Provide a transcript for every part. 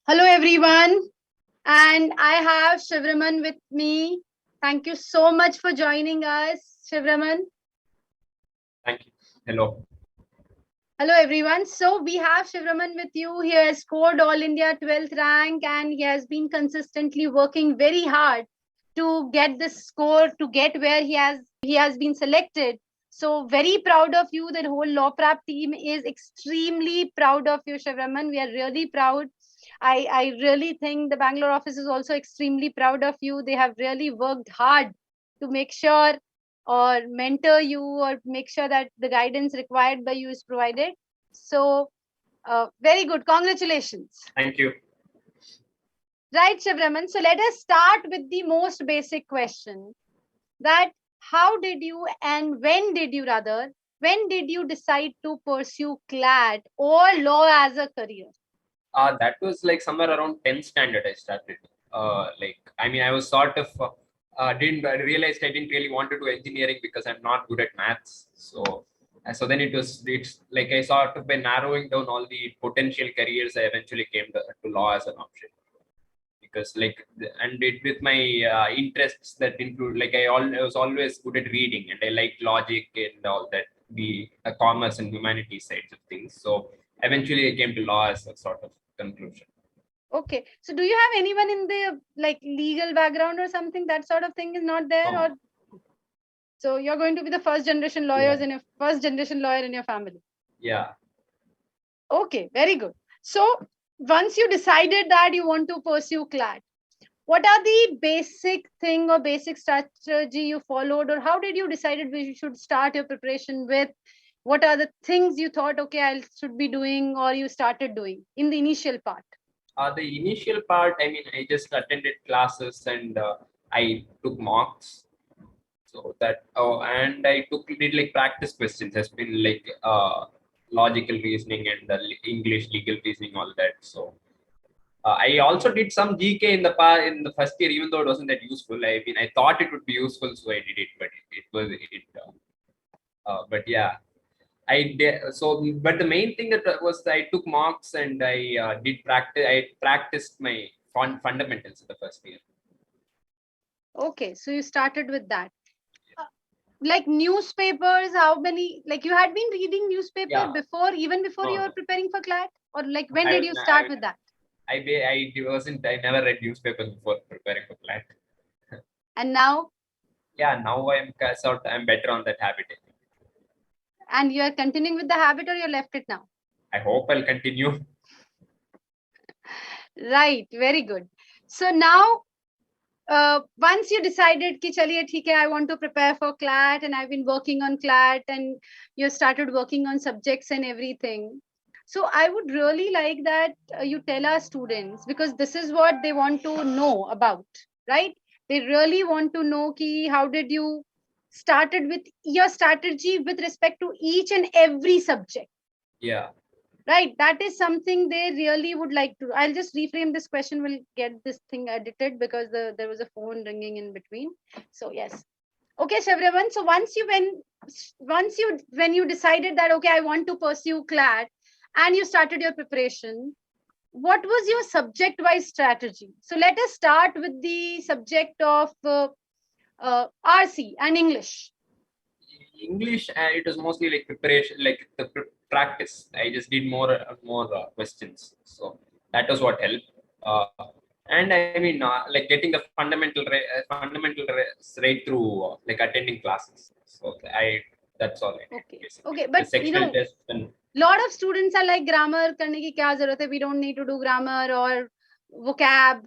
Hello, everyone. And I have Shivraman with me. Thank you so much for joining us, Shivraman. Thank you. Hello. Hello, everyone. So we have Shivraman with you. He has scored All India 12th rank and he has been consistently working very hard to get this score, to get where he has been selected. So very proud of you. The whole Law Prep team is extremely proud of you, Shivraman. We are really proud. I really think the Bangalore office is also extremely proud of you. They have really worked hard to make sure or mentor you or make sure that the guidance required by you is provided. So, very good. Congratulations. Thank you. Right, Shivraman. So let us start with the most basic question that how did you and when did you decide to pursue CLAT or law as a career? That was like somewhere around 10th standard I started. I was sort of didn't I realized I didn't really want to do engineering because I'm not good at maths. So then it's like I sort of by narrowing down all the potential careers, I eventually came to law as an option. Because with my interests that include I was always good at reading and I liked logic and all that, the commerce and humanities sides of things. So eventually I came to law as a sort of conclusion. Okay. So do you have anyone in the legal background or something? That sort of thing is not there, or so you're going to be the first generation lawyers in your first generation lawyer in your family. Yeah. Okay, very good. So once you decided that you want to pursue CLAT, what are the basic thing or basic strategy you followed, or how did you decided you should start your preparation with? What are the things you thought, okay, I should be doing, or you started doing in the initial part? The initial part, I just attended classes and I took mocks. So that, and I did like practice questions, has been like logical reasoning and English legal reasoning, all that. So I also did some GK in the first year, even though it wasn't that useful. I thought it would be useful, so I did it, but it was it. But yeah, I did. So, but the main thing that was I took marks and I did practice. I practiced my fundamentals in the first year. Okay, so you started with that. Like newspapers, how many, like you had been reading newspaper before, even before you were preparing for CLAT, or like when did you start with that? I never read newspapers before preparing for CLAT. And now? Yeah, now I'm better on that habit. And you are continuing with the habit, or you left it now? I hope I'll continue. Right, very good. So now, once you decided ki chaliye theek hai, I want to prepare for CLAT and I've been working on CLAT and you started working on subjects and everything. So I would really like that you tell our students, because this is what they want to know about, right? They really want to know ki how did you started with your strategy with respect to each and every subject. Yeah. Right, that is something they really would like to. I'll just reframe this question, we'll get this thing edited because there was a phone ringing in between. So yes, okay, Shivraman. So when you decided that okay, I want to pursue CLAT and you started your preparation, what was your subject wise strategy? So let us start with the subject of RC and English. It was mostly like preparation, like the practice. I just did more questions, so that was what helped. And like getting the fundamental right through like attending classes. So that's all. Okay. Okay, but you know, lot of students are like grammar karne ki kya zarurat hai? We don't need to do grammar or vocab.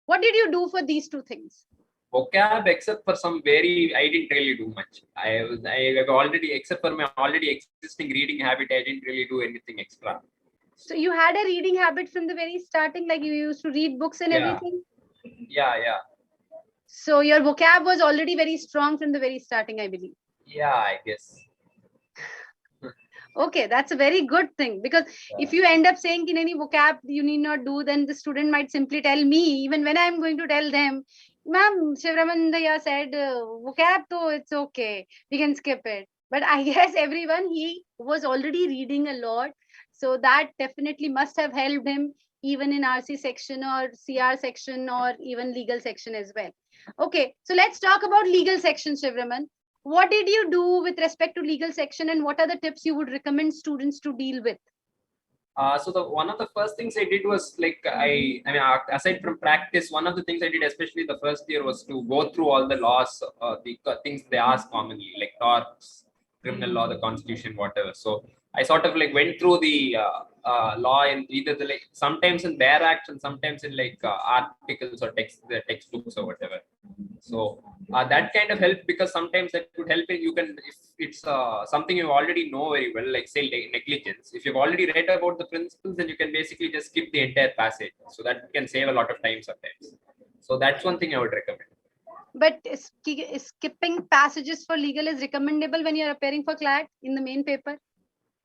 What did you do for these two things? Vocab, except for some I didn't really do much. I have already, except for my already existing reading habit, I didn't really do anything extra. So you had a reading habit from the very starting, like you used to read books and everything? Yeah. So your vocab was already very strong from the very starting, I believe. Yeah, I guess. Okay, that's a very good thing, because if you end up saying in any vocab you need not do, then the student might simply tell me, even when I'm going to tell them, ma'am, Shivraman said vocab, so it's okay, we can skip it. But I guess everyone, he was already reading a lot, so that definitely must have helped him even in RC section or CR section or even legal section as well. Okay, so let's talk about legal section, Shivraman. What did you do with respect to legal section, and what are the tips you would recommend students to deal with? So the one of the first things I did was like I mean aside from practice, one of the things I did, especially the first year, was to go through all the laws, things they ask commonly, like torts, criminal law, the constitution, whatever. So I sort of like went through the law in either the like sometimes in their acts and sometimes in like articles or the textbooks or whatever. So that kind of helped, because sometimes that could help you can, if it's something you already know very well, like say negligence. If you've already read about the principles, then you can basically just skip the entire passage. So that can save a lot of time sometimes. So that's one thing I would recommend. But skipping passages for legal is recommendable when you're appearing for CLAT in the main paper?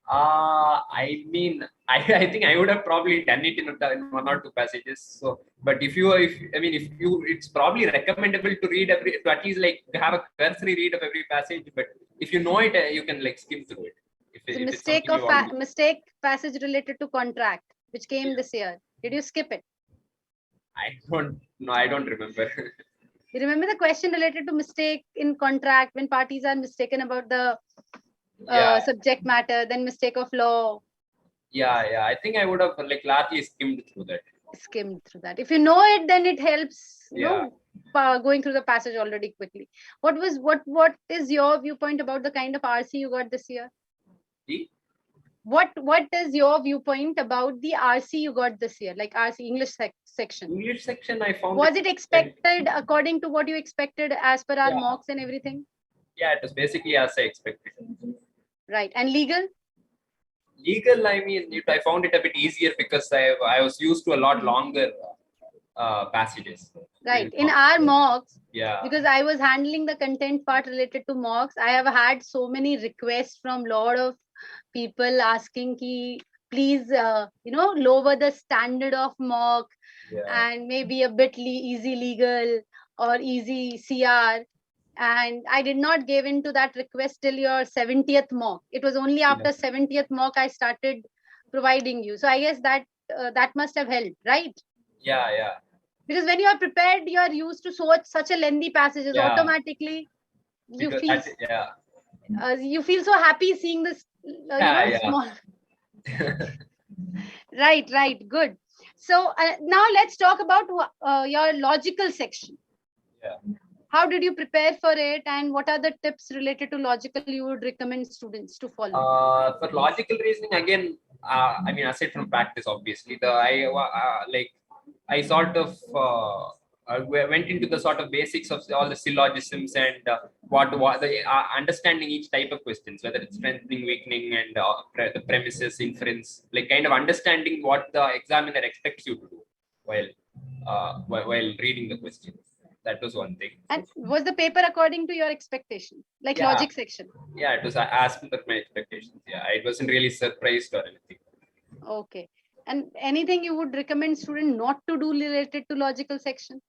I mean, I think I would have probably done it in one or two passages. So, but if I mean, if you, it's probably recommendable to read to at least like have a cursory read of every passage. But if you know it, you can like skim through it. The If it's something you already. mistake passage related to contract, which came this year. Did you skip it? I don't remember. You remember the question related to mistake in contract when parties are mistaken about the subject matter, then mistake of law? Yeah. I think I would have like largely skimmed through that. Skimmed through that. If you know it, then it helps, you know, going through the passage already quickly. What is your viewpoint about the kind of RC you got this year? What is your viewpoint about the RC you got this year, like RC English section? English section, I found. Was it expected according to what you expected as per our mocks and everything? Yeah, it was basically as I expected. Right. And legal? Legal, I mean, I found it a bit easier because I was used to a lot longer passages. Right. In our mocks, yeah, because I was handling the content part related to mocks, I have had so many requests from lot of people asking ki please lower the standard of mock and maybe a bit easy legal or easy CR. And I did not give in to that request till your 70th mock. It was only after 70th mock I started providing you. So I guess that that must have helped, right? Yeah. Because when you are prepared, you are used to such a lengthy passages. Automatically you feel you feel so happy seeing this small. Right, good. So now let's talk about your logical section. How did you prepare for it, and what are the tips related to logical you would recommend students to follow? For logical reasoning, again, I mean, aside from practice, obviously, I sort of went into the sort of basics of all the syllogisms and what the understanding each type of questions, whether it's strengthening, weakening, and the premises, inference, like kind of understanding what the examiner expects you to do while reading the question. That was one thing. And was the paper according to your expectation, like logic section? Yeah, it was as per my expectations. Yeah, I wasn't really surprised or anything. Okay. And anything you would recommend student not to do related to logical section?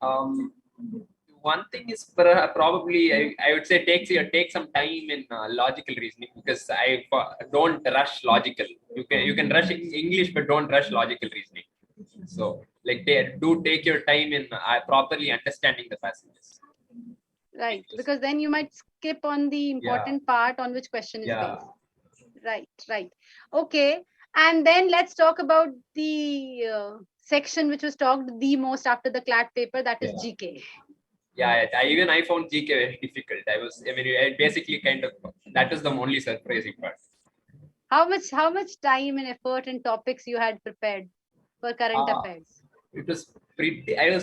One thing is probably I would say take some time in logical reasoning, because I don't rush logical. You can rush English, but don't rush logical reasoning. So like do take your time in properly understanding the passages. Right, because then you might skip on the important part on which question is based. Right. Okay. And then let's talk about the section which was talked the most after the CLAT paper, that is GK. Yeah, I found GK very difficult. I basically that was the only surprising part. How much time and effort and topics you had prepared for current affairs? It was pretty. I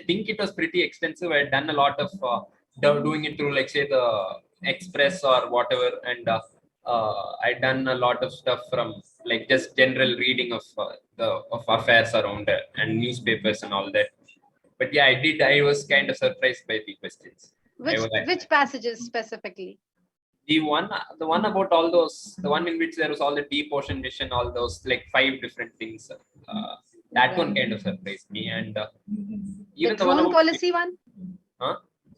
think it was pretty extensive. I had done a lot of doing it through, like, say, the Express or whatever, and I'd done a lot of stuff from like just general reading of affairs around and newspapers and all that. But yeah, I was kind of surprised by the questions. Which passages specifically? The one about all those, the one in which there was all the deep ocean mission, all those like 5 different things. That one kind of surprised me, and even the drone policy one.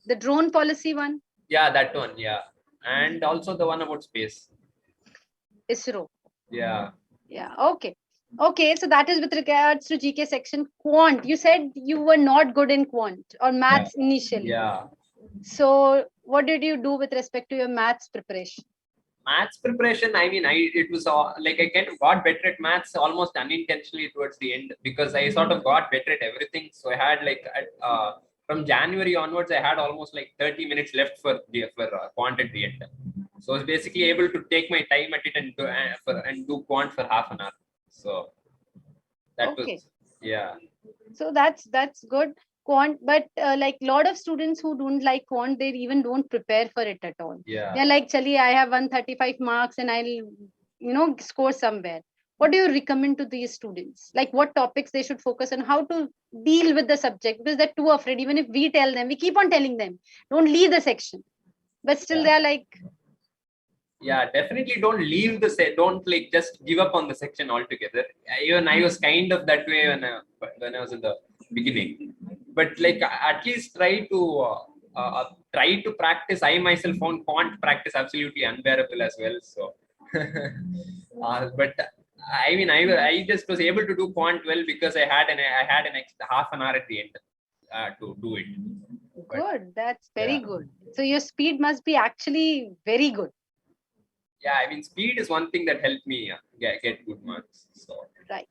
The drone policy one. Yeah, that one. Yeah, and also the one about space. ISRO. Yeah. Okay. Okay, so that is with regards to GK section. Quant, you said you were not good in quant or Yeah. maths initially. Yeah. So what did you do with respect to your maths preparation? Maths preparation, I mean, it was like I kind of got better at maths almost unintentionally towards the end because I sort of got better at everything. So I had like from January onwards, I had almost like 30 minutes left for quant at the end. So I was basically able to take my time at it and do quant for half an hour. So that Okay, was, yeah. so that's good. Quant, but like lot of students who don't like quant, they even don't prepare for it at all. Yeah. They're like, Chali, I have 135 marks and I'll score somewhere. What do you recommend to these students? Like what topics they should focus on, how to deal with the subject, because they're too afraid. Even if we tell them, we keep on telling them, don't leave the section, but still Yeah. they're like, Yeah, definitely don't leave the set. Don't like just give up on the section altogether. Even I was kind of that way when I was in the beginning. But like at least try to practice. I myself found quant practice absolutely unbearable as well. So, but I mean, I just was able to do quant well because I had an extra half an hour at the end to do it. But good, that's very yeah. good. So your speed must be actually very good. Yeah, I mean, speed is one thing that helped me get good marks. So, Right.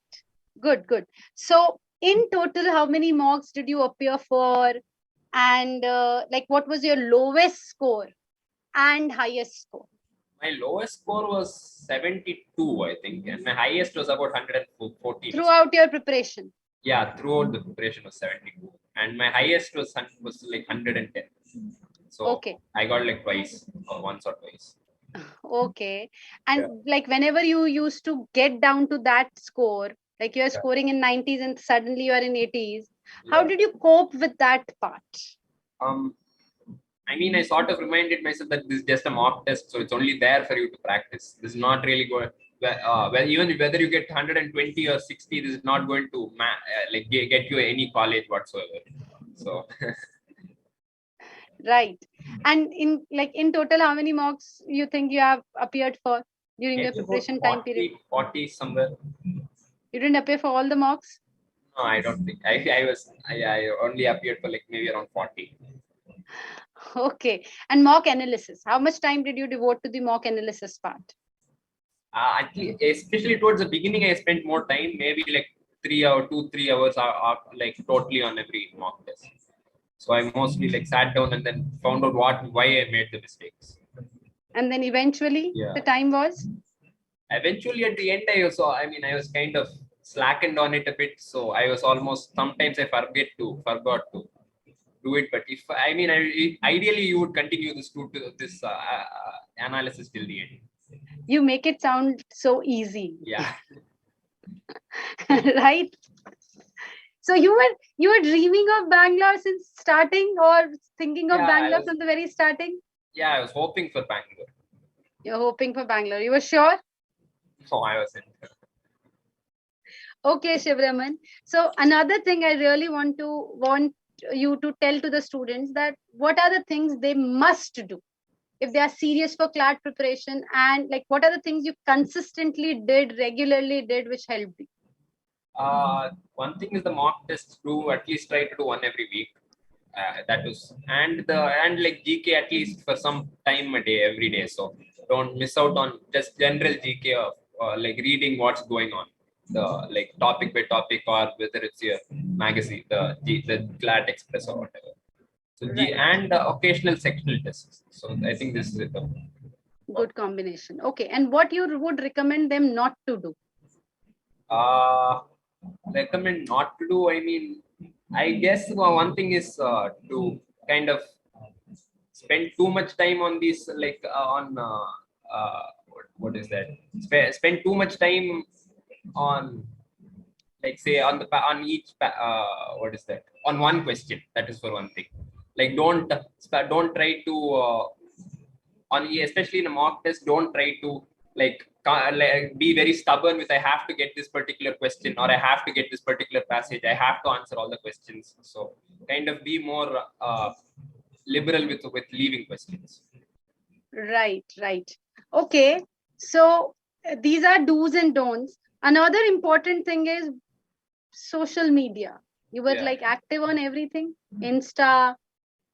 Good, good. So in total, how many mocks did you appear for? And like what was your lowest score and highest score? my lowest score was 72, I think, and my highest was about 114 or something. Throughout your preparation? Yeah, throughout the preparation was 72, and my highest was like 110. So Okay. I got like twice or once or twice. Okay. Yeah. And like whenever you used to get down to that score, like you're Yeah. scoring in 90s and suddenly you're in 80s, how Yeah. did you cope with that part? Um, I mean, I sort of reminded myself that this is just a mock test, so it's only there for you to practice. This is not really going. Well, even whether you get 120 or 60, this is not going to like get you any college whatsoever. So Right. And in total, how many mocks you think you have appeared for during your maybe about preparation time period? 40 somewhere. You didn't appear for all the mocks? No, I don't think. I only appeared for like maybe around 40. Okay. And mock analysis. How much time did you devote to the mock analysis part? Especially towards the beginning, I spent more time, maybe like 3 hours like totally on every mock test. So I mostly like sat down and then found out why I made the mistakes. And then eventually Yeah. the time was? Eventually, at the end, I mean, I was kind of slackened on it a bit. So I was almost sometimes I forgot to do it. But if I mean, ideally, you would continue this analysis till the end. You make it sound so easy. Yeah. Right? So you were dreaming of Bangalore since starting or thinking of Yeah, Bangalore from the very starting? I was hoping for Bangalore. You're hoping for Bangalore. You were sure? No, I wasn't. Okay, Shivraman. So another thing I really want you to tell to the students that what are the things they must do if they are serious for CLAT preparation, and like what are the things you consistently did, regularly did, which helped you? One thing is the mock tests. Do at least try to do one every week. That was and like GK at least for some time a day every day. So don't miss out on just general GK of like reading what's going on, the like topic by topic, or whether it's your magazine, the CLAT Express or whatever. So Right. and occasional sectional tests. So I think this is it. Good combination. Okay. And what you would recommend them not to do? Uh, recommend not to do. I mean, I guess one thing is to kind of spend too much time on these, like on what is that? Spend too much time on, like, say on on each what is that? On one question. That is for one thing. Like don't try to especially in a mock test, don't try to like be very stubborn with I have to get this particular question or I have to get this particular passage. I have to answer all the questions. So kind of be more liberal with leaving questions. Right, right. Okay. So these are do's and don'ts. Another important thing is social media. You were Yeah. like active on everything, Insta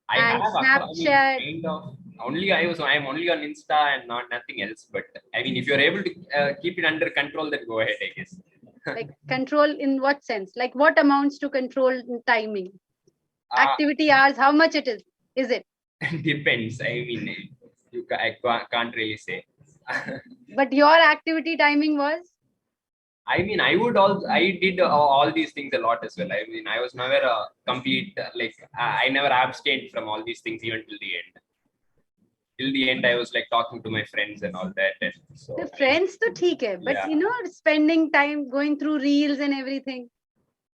I and have, I mean, Snapchat. kind of. I'm only on Insta and not nothing else. But I mean, if you're able to keep it under control, then go ahead, I guess. Like control in what sense? Like what amounts to control in timing? uh, Activity hours, how much it is? Is it? depends. I mean, can't really say. But your activity timing was? I mean, I did all these things a lot as well. I mean, I was never a complete, like, I never abstained from all these things even till the end. Till the end, I was like talking to my friends and all that. And The so, friends to theek hai, but yeah, spending time going through reels and everything.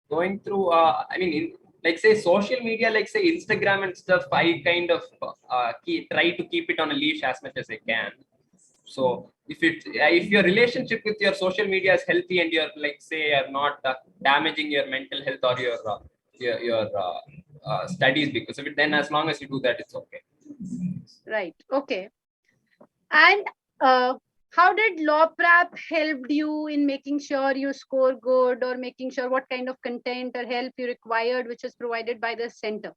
going through, I mean, like say social media, like say Instagram and stuff, I kind of try to keep it on a leash as much as I can. So if your relationship with your social media is healthy and you're like say you're not damaging your mental health or your studies because of it, then as long as you do that, it's okay. Right. Okay. And how did law prep helped you in making sure you score good, or making sure what kind of content or help you required, which is provided by the center?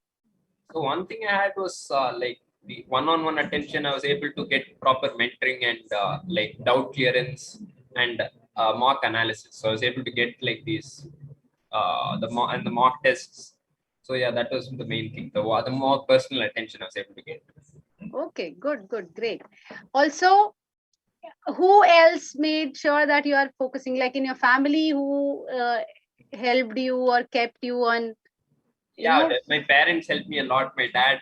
So one thing I had was like the one-on-one attention. I was able to get proper mentoring and like doubt clearance and mock analysis. So I was able to get like these the mock tests. So yeah, that was the main thing. The more personal attention I was able to get. Okay, good, good, great. Also, who else made sure that you are focusing, like in your family, who helped you or kept you on, you Yeah, know? my parents helped me a lot. My dad,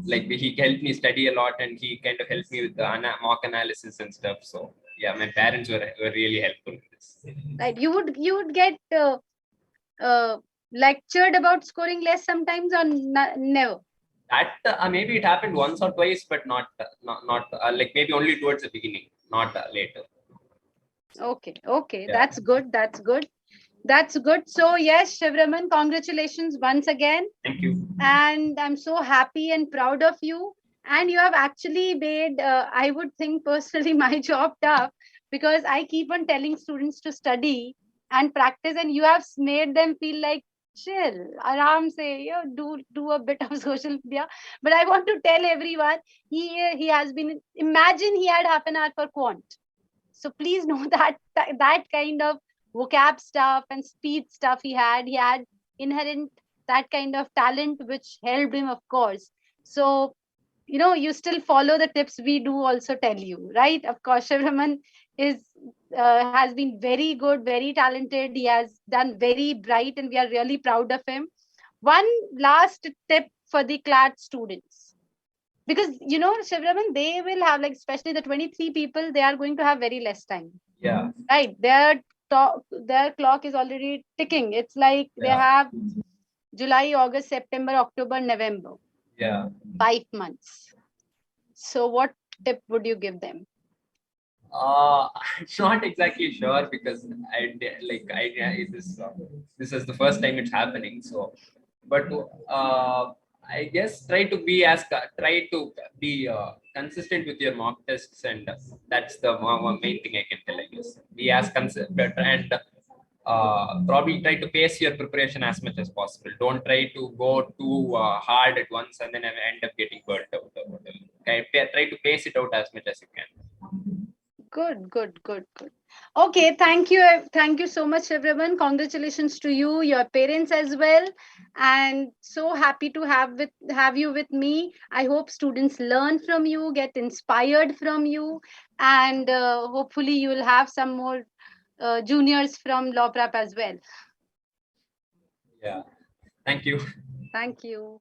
like he helped me study a lot, and he kind of helped me with the mock analysis and stuff. So yeah, my parents were really helpful with this. Right, you would get uh, lectured about scoring less sometimes, or never? That maybe it happened once or twice, but not like maybe only towards the beginning, not later. Okay, okay, Yeah, that's good, that's good. That's good. So, yes, Shivraman, congratulations once again. thank you. And I'm so happy and proud of you. And you have actually made, I would think personally, my job tough, because I keep on telling students to study and practice, and you have made them feel like chill, aram say, do a bit of social media. But I want to tell everyone, he has been. Imagine he had half an hour for quant. So please know that kind of vocab stuff and speed stuff he had inherent that kind of talent which helped him, of course. So you still follow the tips we do also tell you, right? Of course, Shivraman is has been very good, very talented. He has done very bright, and we are really proud of him. One last tip for the CLAT students, because Shivraman, they will have, like, especially the 23 people, they are going to have very less time, Yeah, right? Their clock is already ticking. It's like they yeah, have July, August, September, October, November, yeah. 5 months. So what tip would you give them? I'm not exactly sure because this is the first time it's happening. So, but I guess try to be consistent with your mock tests, and that's the main thing I can tell. I guess be as consistent and probably try to pace your preparation as much as possible. Don't try to go too hard at once and then end up getting burnt out or whatever. Okay, try to pace it out as much as you can. Good, good, good, good. Okay, thank you so much, everyone. Congratulations to you, your parents as well, and so happy to have you with me. I hope students learn from you, get inspired from you, and hopefully you will have some more juniors from Law Prep as well. Yeah. Thank you. Thank you.